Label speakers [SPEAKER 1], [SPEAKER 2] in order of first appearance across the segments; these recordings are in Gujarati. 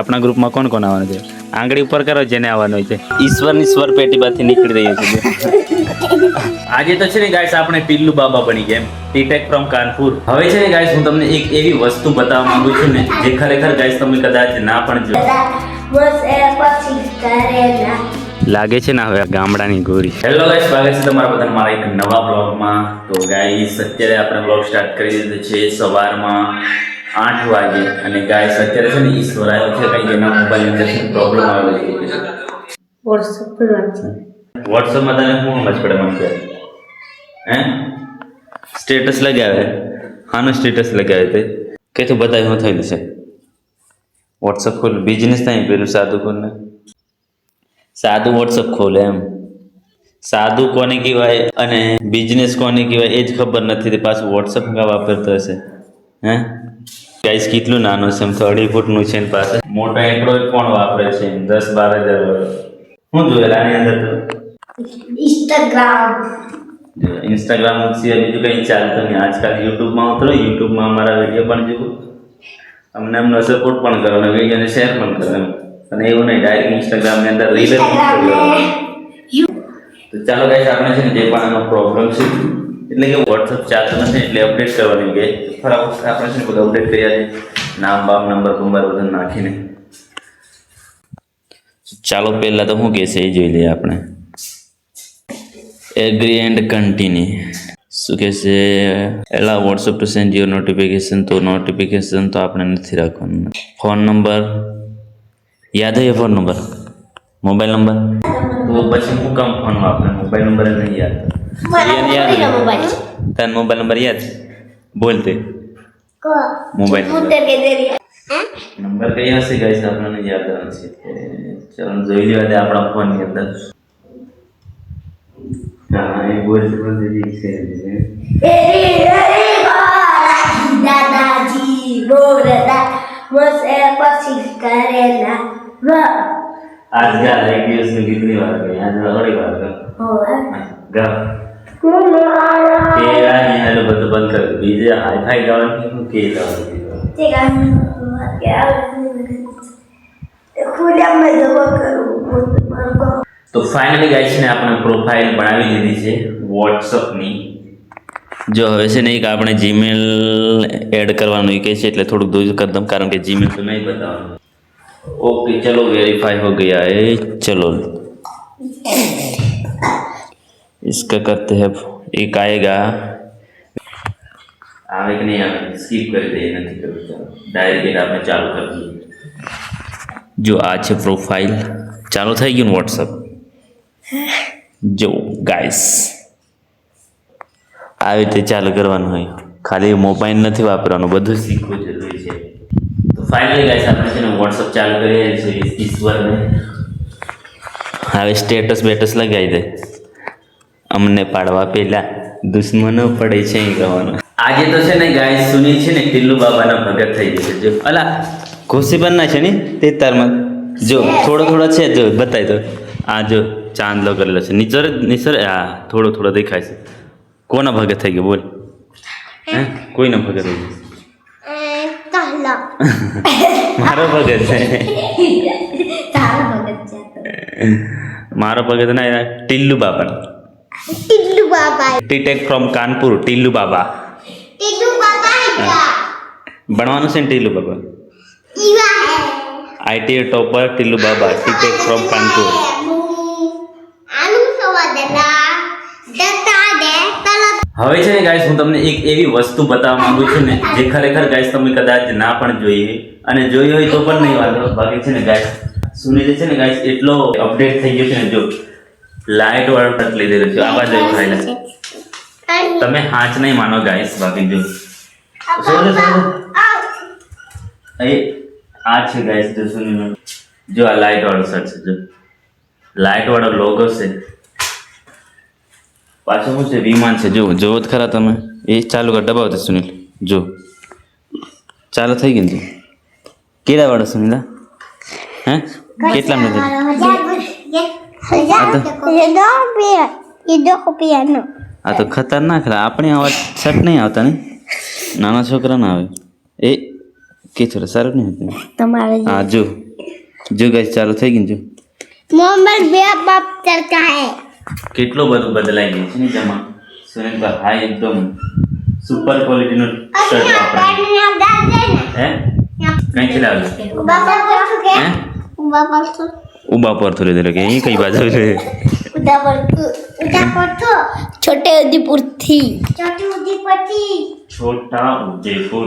[SPEAKER 1] આપણા ગ્રુપમાં કોણ કોણ આવવાનું છે? આંગળી ઉપર કરો જેને આવવાનું હોય છે. ઈશ્વરની સ્વર પેટીમાંથી નીકળી રહી છે. આજે તો છે ને ગાઈસ આપણે ટીલ્લુ બાબા બની ગયા, ટીટેક ફ્રોમ કાનપુર. હવે છે ને ગાઈસ હું તમને એક એવી વસ્તુ બતાવવા માંગુ છું ને જે ખરેખર ગાઈસ તમે કદાચ ના પણ જો. લાગે છે ને હવે ગામડાની ગોરી. હેલો ગાઈસ, સ્વાગત છે તમારા બધાને મારા એક નવા બ્લોગમાં. તો ગાઈસ અત્યારે આપણે બ્લોગ સ્ટાર્ટ કરી દીધો છે સવારમાં 8 વાગે. અને ગાઈસ અત્યારે છે ને ઈશ્વર આવ્યો છે, કંઈ એના મોબાઈલ અંદર પ્રોબ્લેમ આવેલો છે. વોટ્સઅપમાં તને શું સમજ પડે મને? હે સ્ટેટસ લગાવે? હાનું સ્ટેટસ લગાવે તે કે તું બતાવી શું થયેલું છે? વોટ્સઅપ ખોલ, બિઝનેસ નહીં પેલું સાદું ખોલને. સાદું વોટ્સઅપ ખોલે એમ. સાદું કોને કહેવાય અને બિઝનેસ કોને કહેવાય એ જ ખબર નથી. પાછું વોટ્સઅપ કા વાપરતો હશે? હે ગાઈસ કેટલું નાનું છે, એમ તો 2.5 ફૂટનું છે. પાસે મોટા એન્ડ્રોઈડ ફોન વાપરે છે, 10-12 હજાર. શું જોયેલા આની અંદર તો? ઇન્સ્ટાગ્રામ સિવાય બીજું કંઈ ચાલતું નહીં. આજકાલ યુટ્યુબમાં ઉતરો, યુટ્યુબમાં અમારા વિડીયો પણ જુઓ, અમને એમનો સપોર્ટ પણ કરો અને વિડીયોને શેર પણ કરો એમ. અને એવું નહીં ડાયરેક્ટ ઇન્સ્ટાગ્રામની અંદર રીલ જ. તો ચાલો ગાઈસ, આપણે છે ને જે પણ એનો પ્રોબ્લેમ છે એટલે કે વોટ્સઅપ ચાલતું નથી એટલે અપડેટ કરવાની ગઈ. ફટાફટ આપણે છે ને બધું અપડેટ કર્યા છે, નામ બામ નંબર બધું નાખીને. ચાલો પહેલાં તો શું કહેશે એ જોઈ લઈએ આપણે. Agree and continue. શું કહેશે? Allow WhatsApp to send your notification. તો નોટિફિકેશન તો આપણે નથી રાખવાનું. ફોન નંબર યાદ હોય? Phone number, mobile number. તો પછી હું કામ ફોન વાપરે? મોબાઈલ નંબર નહીં યાદ. તાર મોબાઈલ નંબર યાદ? બોલતે મોબાઈલ નંબર કઈ હશે ગાઈસ? આપણને યાદ નથી. ચાલો જોઈ લેવા દે આપણા ફોનની અંદર. હા એ બોલતે છે.
[SPEAKER 2] દાદાજી બોલતા मुझसे पसंद करेला
[SPEAKER 1] आज गा एक दिवस में कितनी बार गए? आज थोड़ी बार गए. गा केला नहीं है लोग तो बंद कर बीजे हाई फाई गावन की केला
[SPEAKER 2] ठीक है क्या खुला में दबा करूं.
[SPEAKER 1] તો ફાઇનલી ગાઈસ ને આપણે પ્રોફાઇલ બનાવી લીધી છે WhatsApp ની. જો હવે છે ને એક આપણે જીમેલ એડ કરવાનું કહે છે એટલે થોડુંક દૂર કરી દઉં, કારણ કે જીમેલ તો નહીં બતાવવાનું. ओके चलो वेरीफाई हो गया है. चलो इसका करते हैं. एक आएगा, आवे कि नहीं आवे स्किप कर दे, नहीं करो. चलो डायरेक्ट आपने चालू कर दिए. जो आज है प्रोफाइल चालू થઈ ગયું WhatsApp. જો ગાઈસ આવી રીતે ચાલુ કરવાનું હોય, ખાલી મોબાઈલ નથી વાપરવાનું, બધું શીખવું જરૂરી છે. તો ફાઇનલી ગાઈસ આપણે છે ને WhatsApp ચાલુ કરીએ છીએ ઈશ્વરને. હવે સ્ટેટસ બેટસ લગાવી દે, અમને પાડવા પહેલા દુશ્મનો પડે છે એ કહેવાનું. આજે તો છે ને ગાઈસ સુનિલ છે ને ટીલ્લુ બાબાના ભગત થઈ ગયો છે. જો અલા ખુશી પણ ના છે ને તે તારમાં જો થોડો થોડો છે, જો બતાવી દો. આ જો ચાંદલો કરેલો છે, નીચર હા થોડો થોડો દેખાય છે. કોના ભગત થઈ ગયો બોલ? હે કોઈનો ભગત થઈ ગયો? મારો ભગત છે. મારો ભગત ના ટીલ્લુ બાબા.
[SPEAKER 2] टिल्लू बाबा
[SPEAKER 1] ટીટેક ફ્રોમ કાનપુર. ટીલ્લુ બાબા ભણવાનું છે ને ટીલ્લુ બાબા. આઈટી ટોપર ટીલ્લુ બાબા, ટીટેક ફ્રોમ કાનપુર. હવે છે ને ગાઈસ હું તમને એક એવી વસ્તુ બતાવવા માંગુ છું ને જે ખરેખર ગાઈસ તમે કદાચ ના પણ જોઈ અને જોઈ હોય તો પણ નહીં વાંધો. બાકી છે ને ગાઈસ સુનિલ છે ને ગાઈસ એટલો અપડેટ થઈ ગયો છે ને. જો લાઇટ વાળો ટચ લઈ દેલો છે. આ બાજુ ખાયલા તમે હાથ નહીં માનો ગાઈસ. બાકી જો આ છે ગાઈસ, જો સુનિલ જો આ લાઇટ વાળો શર્ટ છે. જો લાઇટ વાળો લોગો છે. પાછું શું છે? વિમાન છે. જો જોવો જ ખરા તમે. એ ચાલુ કર, દબાવતો સુનિલ. જો ચાલુ થઈ ગયું. કેળા વાળો સુનિલા? હે કેટલા મિનિટ? આ તો ખતરનાક. આપણે આવા શર્ટ નહીં આવતા ને, નાના છોકરા ના આવે. એ કે છોરા સારું નહીં હતું તમારે. હા જો જો ગાઈસ ચાલુ થઈ ગયું જો
[SPEAKER 2] मोहम्मद बे बाप चलता है
[SPEAKER 1] કેટલો બધું બદલાઈ ગયું છે ને જમા સુરેનભાઈ હાઈ એકદમ સુપર ક્વોલિટીનો શર્ટ વાપરે હે કઈ લાવ્યો
[SPEAKER 2] बाबा पर
[SPEAKER 1] હે
[SPEAKER 2] बाबा पर
[SPEAKER 1] ઉબા પર થોડી દેર કે અહીં કઈ બાજુ છે
[SPEAKER 2] उधर पर तो छोटे उदयपुर थी छोटे उदयपुर थी
[SPEAKER 1] છોટા ઉદેપુર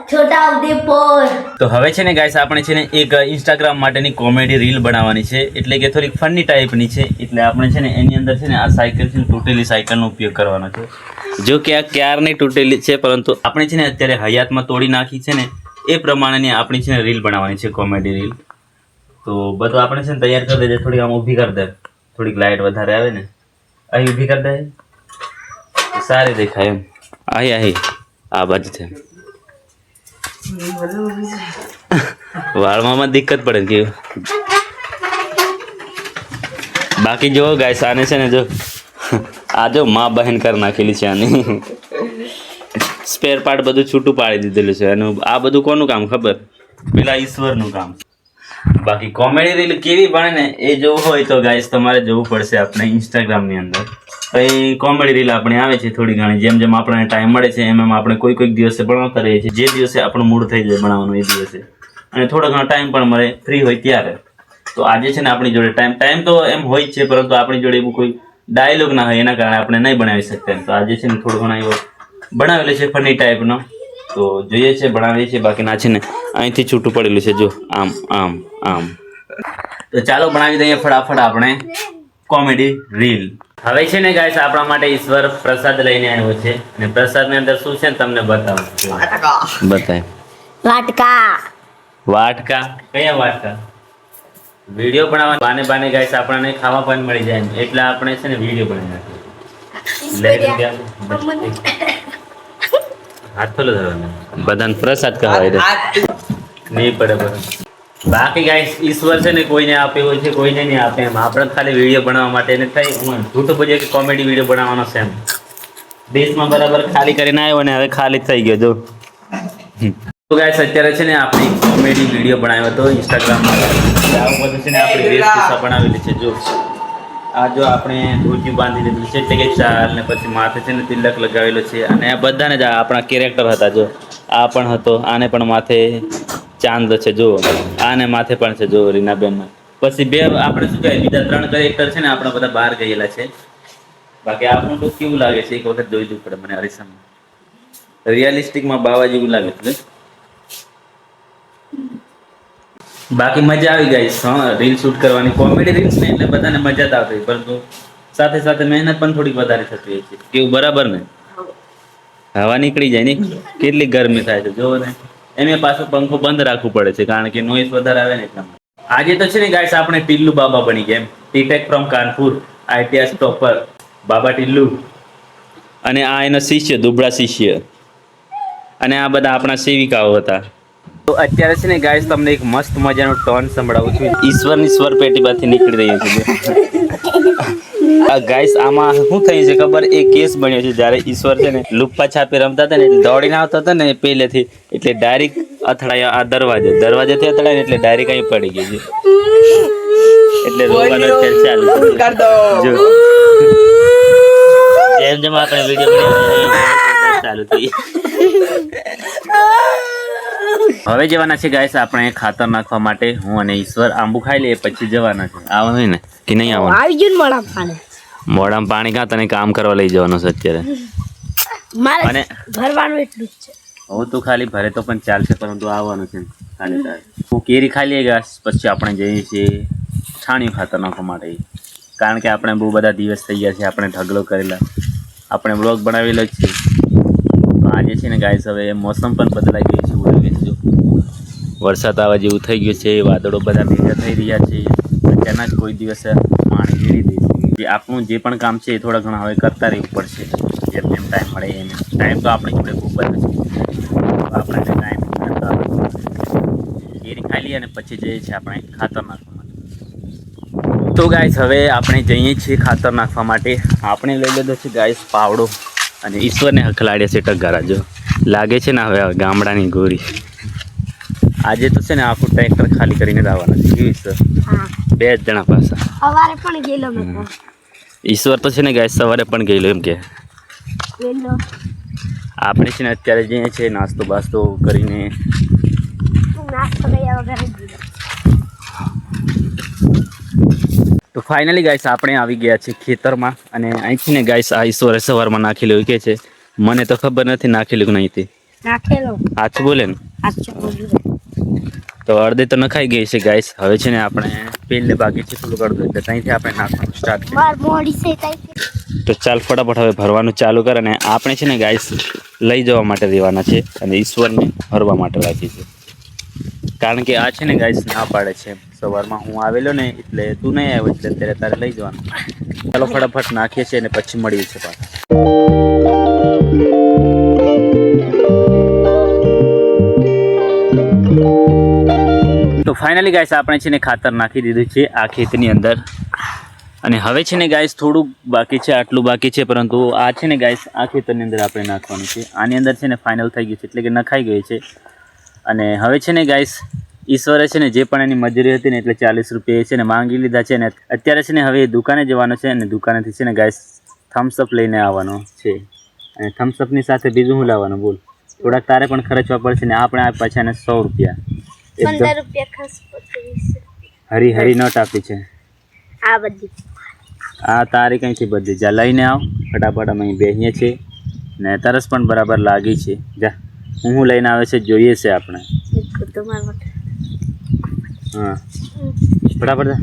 [SPEAKER 2] छोटा उदयपुर
[SPEAKER 1] તો હવે છે ને ગાઈસ આપણે છે ને એક ઇન્સ્ટાગ્રામ માટેની કોમેડી રીલ બનાવવાની છે એટલે કે થોડીક ફની ટાઈપની છે એટલે આપણે છે ને એની અંદર છે ને આ સાયકલ છે ને તૂટેલી સાયકલનો ઉપયોગ કરવાનો છે જો કે આ ક્યારની તૂટેલી છે પરંતુ આપણે છે ને અત્યારે હયાતમાં તોડી નાખી છે ને એ પ્રમાણેની આપણી છે ને રીલ બનાવવાની છે કોમેડી રીલ તો બધું આપણે છે ને તૈયાર કરી દેજે થોડીક આમ ઊભી કરી દે થોડીક લાઇટ વધારે આવે ને અહીં ઊભી કરી દે તો સારી દેખાય એમ આહી આ બાજુ છે વાળમાં દિક્કત પડે કે બાકી જો ગાઈસ આને છે ને જો આ જો માં બહેન કરી નાખેલી છે આની સ્પેર પાર્ટ બધું છૂટું પાડી દીધેલું છે અને આ બધું કોનું કામ ખબર પેલા ઈશ્વરનું કામ બાકી કોમેડી રીલ કેવી બને ને એ જોવું હોય તો ગાઈસ તમારે જોવું પડશે આપણે ઇન્સ્ટાગ્રામની અંદર તો એ કોમેડી રીલ આપણે આવે છે થોડી ઘણી જેમ જેમ આપણને ટાઈમ મળે છે એમ એમ આપણે કોઈક દિવસે બનાવતા રહીએ છીએ જે દિવસે આપણું મૂડ થઈ જાય બનાવવાનું એ દિવસે અને થોડો ઘણો ટાઈમ પણ મળે ફ્રી હોય ત્યારે તો આજે છે ને આપણી જોડે ટાઈમ તો એમ હોય જ છે પરંતુ આપણી જોડે એવું કોઈ ડાયલોગ ના હોય એના કારણે આપણે નહીં બનાવી શકતા એમ તો આજે છે ને થોડો ઘણો એવો બનાવેલો છે ફની ટાઈપનો તો જોઈએ છે બનાવીએ છીએ બાકી ના છે ને અહીંથી છૂટું પડેલું છે જો આમ આમ આમ તો ચાલો બનાવી દઈએ ફટાફટ આપણે કોમેડી રીલ હવે છે ને ગાઈસ આપણા માટે ઈશ્વર પ્રસાદ લઈને આવ્યો છે અને પ્રસાદની અંદર શું છે ને તમને બતાવું બતાય
[SPEAKER 2] वाटका
[SPEAKER 1] વાટકા કયા વાટકા વિડીયો બનાવવા બાને ગાઈસ આપણને ખાવા પણ મળી જાય એમ. એટલે આપણે છે ને વિડીયો બનાવી નાખીએ હાથ ફોલો ધરવાનો બધાને પ્રસાદ કહેવાય નહીં પડે બધું બાકી ગાઈસ ઈશ્વર છે ને કોઈને આપે હોય છે કોઈને નહીં આપે એમ આપણે ખાલી વિડીયો બનાવવા માટે એને થઈ હું જૂઠું બોલીએ કે કોમેડી વિડીયો બનાવવાનો છે એમ દેશમાં બરાબર ખાલી કરીને આવ્યો ને હવે ખાલી થઈ ગયો જો તો ગાઈસ અત્યારે છે ને આપણે કોમેડી વિડીયો બનાવ્યો હતો ઇન્સ્ટાગ્રામમાં આવું બધું છે ને આપણે વેશભૂષા બનાવેલી છે જો આ જો આપણે ધોતી બાંધી લીધું છે એટલે કે ચાલ ને પછી માથે છે ને તિલક લગાવેલો છે અને આ બધાને જ આપણા કેરેક્ટર હતા જો આ પણ હતો આને પણ માથે ચાંદ છે જો આને માથે પણ છે જો રીનાબેન પછી બે આપણે શું કહેવાય બીજા 3 કેરેક્ટર છે ને આપણા બધા બહાર ગયેલા છે બાકી આપણું તો કેવું લાગે છે એક વખત જોઈ દઉં પડે મને અરીસામાં રિયલિસ્ટિકમાં બાવા જેવું લાગે છે બાકી મજા આવી ગઈ રીલ શૂટ કરવાની કોમેડી રીલ્સ ને એટલે બધાને મજા જ આવતી પરંતુ સાથે સાથે મહેનત પણ થોડીક વધારે થતી હોય છે કેવું બરાબર ને હવા નીકળી જાય ને કેટલી ગરમી થાય છે જોવો ને એમે પાછું પંખો બંધ રાખવું પડે છે કારણ કે નોઈઝ વધારે આવે ને એટલા માટે આજે તો છે ને ગાઈસ આપણે ટિલ્લુ બાબા બની ગયા એમ ટીટેક ફ્રોમ કાનપુર આઈટીએસ ટોપર બાબા ટિલ્લુ અને આ એનો શિષ્ય દુબળા શિષ્ય અને આ બધા આપણા સેવિકાઓ હતા તો અત્યારે છે ને ગાઈસ તમને એક મસ્ત મજાનો ટોન સંભળાવું છું ઈશ્વરની સ્વર પેટીમાંથી નીકળી રહ્યો છે ગાઈસ આમાં શું થયું છે ખબર એ કેસ બન્યો છે જ્યારે ઈશ્વર છે ને લુપ્પા છાપે રમતા હતા ને એટલે દોડીને આવતા હતા ને પહેલેથી એટલે ડાયરેક્ટ અથડાયા આ દરવાજેથી અથડાય એટલે ડાયરેક્ટ અહીં પડી ગઈ છે એટલે રોવાનો ખેલ ચાલુ જો જેમ જેમ આપણે વિડીયો બનાવીએ ચાલુ થઈ હવે જવાના છે ગાઈસ આપણે ખાતર નાખવા માટે હું અને ઈશ્વર આંબુ ખાઈ લઈએ પછી જવાના છે આવવાનું હોય ને કે નહીં આવવાનું
[SPEAKER 2] આવી ગયું મોડા પાણી
[SPEAKER 1] મોઢામાં પાણી કાં તને કામ કરવા લઈ જવાનું છે અત્યારે
[SPEAKER 2] મારે
[SPEAKER 1] અને
[SPEAKER 2] ભરવાનું એટલું જ છે
[SPEAKER 1] હું તું ખાલી ભરે તો પણ ચાલશે પરંતુ આવવાનું છે ખાલી તારે હું કેરી ખાઈ લઈએ ગાઈસ પછી આપણે જઈએ છીએ છાણિયું ખાતર નાખવા માટે કારણ કે આપણે બહુ બધા દિવસ થઈ ગયા છે આપણે ઢગલો કરેલા આપણે બ્લોગ બનાવેલો જ છે તો આજે છે ને ગાઈસ હવે મોસમ પણ બદલાઈ ગયું છે ઉડે જો વરસાદ આવવા જેવું થઈ ગયું છે વાદળો બધા ભેગા થઈ રહ્યા છે અચાનક કોઈ દિવસે પાણી ગીરી દે છે આપણું જે પણ કામ છે એ થોડા ઘણા હવે કરતા રહેવું પડશે જેમ જેમ ટાઈમ મળે એમ ટાઈમ તો આપણી જોડે ખૂબ બધો છે આપણે ટાઈમ કેરી ખાઈ લઈએ અને પછી જઈએ છીએ આપણે ખાતર નાખવા માટે તો ગાઈસ હવે આપણે જઈએ છીએ ખાતર નાખવા માટે આપણે લઈ લીધો છે ગાઈસ પાવડો અને ઈશ્વરને હખલાડ્યા છે ટગારા જો લાગે છે ને હવે ગામડાની ગોરી આજે તો છે ને આખું ટ્રેક્ટર ખાલી કરીને લાવવાના છે કેવી છે
[SPEAKER 2] હા
[SPEAKER 1] 2 જણા પાછા
[SPEAKER 2] સવારે પણ ગયેલો મેં તો.
[SPEAKER 1] ઈશ્વર તો છે ને ગાય સવારે પણ ગયેલો એમ કે
[SPEAKER 2] ગયેલો.
[SPEAKER 1] આપણે છે ને અત્યારે જઈએ છીએ નાસ્તો બાસ્તો કરીને
[SPEAKER 2] નાસ્તો કર્યા વગર જ ગયેલો.
[SPEAKER 1] તો ફાઇનલી ગાઈસ આપણે આવી ગયા છીએ ખેતરમાં અને અહીંથી ને ગાઈસ આ ઈશ્વરે સવારમાં નાખેલું કે છે મને તો ખબર નથી નાખેલું કે નહીં તે
[SPEAKER 2] નાખેલો.
[SPEAKER 1] સાચું બોલે ને
[SPEAKER 2] આછું બોલ્યું.
[SPEAKER 1] તો અડધે તો નખાઈ ગઈ છે ગાઈસ હવે છે ને આપણે પેલે બાકી છે થોડુંક અડધું એટલે ત્યાંથી આપણે નાખવાનું સ્ટાર્ટ કરીએ
[SPEAKER 2] માર મોડી છે તઈ.
[SPEAKER 1] તો ચાલ ફટાફટ હવે ભરવાનું ચાલુ કર અને આપણે છે ને ગાઈસ લઈ જવા માટે દેવાના છે અને ઈશ્વરને ભરવા માટે રાખી છે કારણ કે આ છે ને ગાઈસ ના પાડે છે સવારમાં હું આવેલો ને એટલે તું નહીં આવ્યો એટલે અત્યારે તારે લઈ જવાનું ચાલો ફટાફટ નાખીએ છીએ અને પછી મળીએ છીએ પાછા તો ફાઇનલી ગાઈસ આપણે છે ને ખાતર નાખી દીધું છે આ ખેતની અંદર અને હવે છે ને ગાઈસ થોડુંક બાકી છે આટલું બાકી છે પરંતુ આ છે ને ગાઈસ આ ખેતરની અંદર આપણે નાખવાનું છે આની અંદર છે ને ફાઇનલ થઈ ગયું છે એટલે કે નખાઈ ગઈ છે અને હવે છે ને ગાઈસ ઈશ્વરે છે ને જે પણ એની મજૂરી હતી ને એટલે 40 રૂપિયા છે ને માંગી લીધા છે ને અત્યારે છે ને હવે એ દુકાને જવાનું છે અને દુકાનેથી છે ને ગાઈસ થમ્સઅપ લઈને આવવાનો છે અને થમ્સઅપની સાથે બીજું શું લાવવાનું બોલ થોડાક તારે પણ ખર્ચવા પડશે ને આપણે આ પાછા એને 100 રૂપિયા
[SPEAKER 2] 15 રૂપિયા ખાસ પચીસ.
[SPEAKER 1] હરી હરી નોટ આપી છે
[SPEAKER 2] આ બધી
[SPEAKER 1] આ તારી કંઈથી બધી જા લઈને આવ ફટાફટ અમે અહીં બેસીએ છીએ ને તરસ પણ બરાબર લાગી છે જા હું લઈને આવે છે જોઈએ છે આપણે
[SPEAKER 2] તમારા માટે
[SPEAKER 1] હા ફટાફટ જા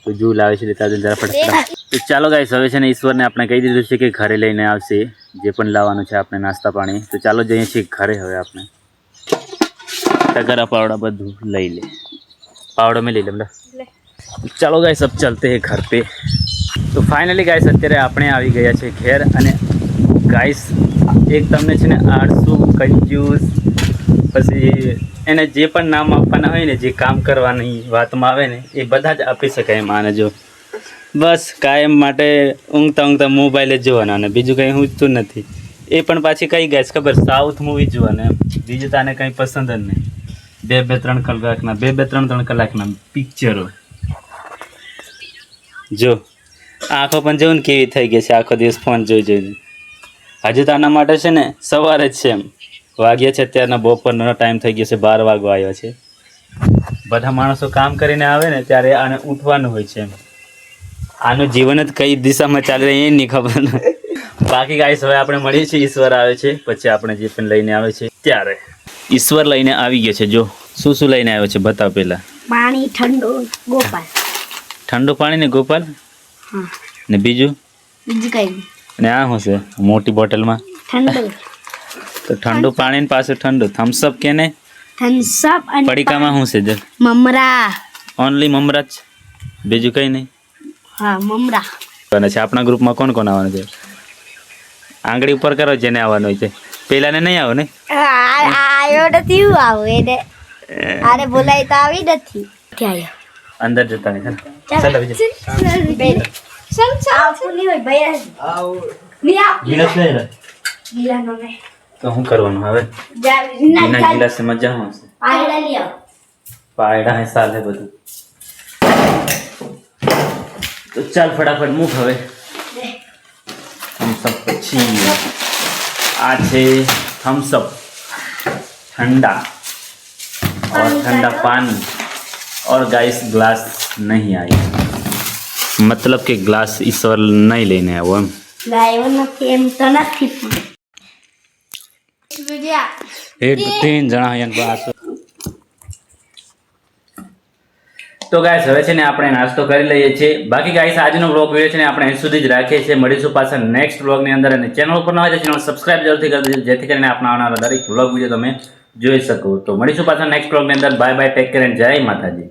[SPEAKER 1] તો જુ લાવે છે લેતા જરા ફટાફટ તો ચાલો ગાઈસ હવે છે ને ઈશ્વરને આપણે કહી દીધું છે કે ઘરે લઈને આવશે જે પણ લાવવાનું છે આપણે નાસ્તા પાણી તો ચાલો જઈએ છીએ ઘરે હવે આપણે ટગરા પાવડા બધું લઈ લે પાવડો મેં લઈ લે બધા ચાલો ગાઈસ अब चलते हैं घर पे તો ફાઇનલી ગાઈસ અત્યારે આપણે આવી ગયા છે ઘેર અને ગાઈસ એક તમને છે ને આળસુ કંજૂસ પછી એને જે પણ નામ આપવાના હોય ને જે કામ કરવાની વાતમાં આવે ને એ બધા જ આપી શકાય માને જો બસ કાયમ માટે ઊંઘતા મોબાઈલ જ જોવાના અને બીજું કંઈ ઊંઘતું નથી એ પણ પાછી કઈ ગાઈસ ખબર સાઉથ મૂવી જોવાના એમ બીજું તાને કંઈ પસંદ જ નહીં 2-3 કલાકના 2-3 કલાકના પિક્ચરો જો આંખો પણ જોઉં ને કેવી થઈ ગઈ છે આખો દિવસ ફોન જોઈને હજુ તો આના માટે છે ને સવારે જ છે એમ વાગ્યા છે અત્યારના બપોરનો ટાઈમ થઈ ગયો છે 12 વાગવા આવ્યો છે બધા માણસો કામ કરીને આવે ને ત્યારે આને ઉઠવાનું હોય છે એમ આનું જીવન જ કઈ દિશામાં ચાલી રહી એ નહીં ખબર બાકી ગાઈસ હવે આપણે મળીએ છીએ ઈશ્વર આવે છે પછી આપણે જે પણ લઈને આવે છે ત્યારે ઈશ્વર લઈને આવી ગયો છે જો શું લઈને આવ્યો છે બતાવ પહેલા
[SPEAKER 2] પાણી ઠંડુ ગોપાલ
[SPEAKER 1] ઠંડુ પાણી ને ગોપાલ
[SPEAKER 2] હા
[SPEAKER 1] ને બીજું
[SPEAKER 2] બીજું કઈ નહીં.
[SPEAKER 1] ને આ શું છે મોટી બોટલમાં
[SPEAKER 2] ઠંડુ
[SPEAKER 1] તો ઠંડુ પાણી ને પાછું ઠંડુ થમ્સઅપ કે ને
[SPEAKER 2] થમ્સઅપ અને
[SPEAKER 1] પડીકામાં શું છે
[SPEAKER 2] મમરા
[SPEAKER 1] ઓનલી મમરા જ બીજું કંઈ નહીં
[SPEAKER 2] હા મમરા
[SPEAKER 1] અને છે આપણા ગ્રુપમાં કોણ કોણ આવવાનું છે આંગળી ઉપર કરો જેને આવવાનું હોય છે પેલાને નહીં આવો ને
[SPEAKER 2] આયો નથી હું આવું એને આરે બોલાય તો આવી નથી ત્યાં
[SPEAKER 1] અંદર જતા નહીં ચાલ આવી જા તો શું કરવાનું હવે એના ગિલાસ મજા આવશે પાયડા હે સાલે બધું તો ચાલ ફટાફટ મૂક હવે થમ્સઅપ પછી આ છે થમ્સઅપ ठंडा और ठंडा पानी और गाइस ग्लास नहीं आई मतलब કે ગ્લાસ ઈશ્વર નહીં લઈને આવ્યો એમ
[SPEAKER 2] લાવ્યો નથી એમ તો નથી
[SPEAKER 1] એક ત્રણ જણા અહીંયા ગ્લાસ તો ગાઈસ હવે છે ને આપણે નાસ્તો કરી લઈએ છીએ બાકી ગાઈસ આજનો વ્લોગ વિડિયો છે ને આપણે અહીં સુધી જ રાખીએ છીએ મળીશું પાછા નેક્સ્ટ વ્લોગની અંદર અને ચેનલ ઉપર ન હોય તો ચેનલ સબસ્ક્રાઇબ જરૂરથી કરી દેજો જેથી કરીને આપણા આવનારા દરેક વ્લોગ વિડિયો તમે જોઈ શકો તો મળીશું પાછા નેક્સ્ટ વ્લોગની અંદર bye bye take care and જય માતાજી